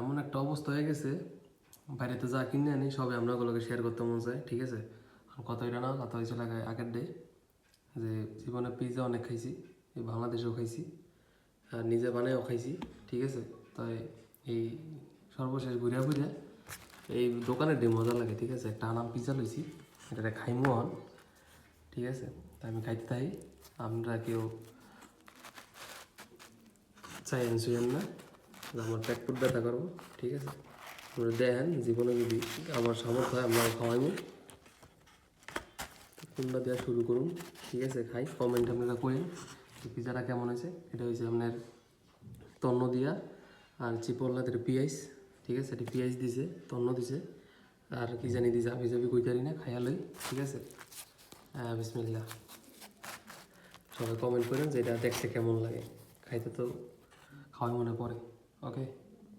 এমন একটা অবস্থা হয়ে গেছে, বাইরেতে যা কিনে আনি সবই আমরা ওগুলোকে শেয়ার করতে মন চায়, ঠিক আছে। কথা এটা না, কথা হয়েছে লাগায় আগের ডে যে জীবনে পিৎজা অনেক খাইছি, এই বাংলাদেশেও খাইছি আর নিজে বানায়ও খাইছি, ঠিক আছে। তাই এই সর্বশেষ ঘুরিয়া ঘুরিয়া এই দোকানের ডে মজা লাগে, ঠিক আছে। একটা আনাম পিৎজা লইছি, এটা খাইমো হন, ঠিক আছে। তাই আমি খাইতে থাই, আমরা কেউ চাইয়েন চুইয়েন না যে আমার পেট পুট ব্যথা করবো, ঠিক আছে। আপনারা দেখেন জীবনে যদি আমার সামর্থ্য হয় আমরা খাওয়াইবো, কোনটা দেওয়া শুরু করুন, ঠিক আছে। খাই, কমেন্ট আপনারা করেন পিজাটা কেমন হয়েছে। এটা হয়েছে আপনার তন্ন দিয়া আর চিপল্লাদের পিঁয়াজ, ঠিক আছে। এটি পিঁয়াজ দিছে, তন্ন দিছে আর কি জানি দিছে, আমি যাবি কইতারি না, খাইয়া লই, ঠিক আছে। বিসমিল্লাহ। সবাই কমেন্ট করেন যে এটা দেখতে কেমন লাগে, খাইতে তো খাওয়াই মনে পড়ে। ওকে।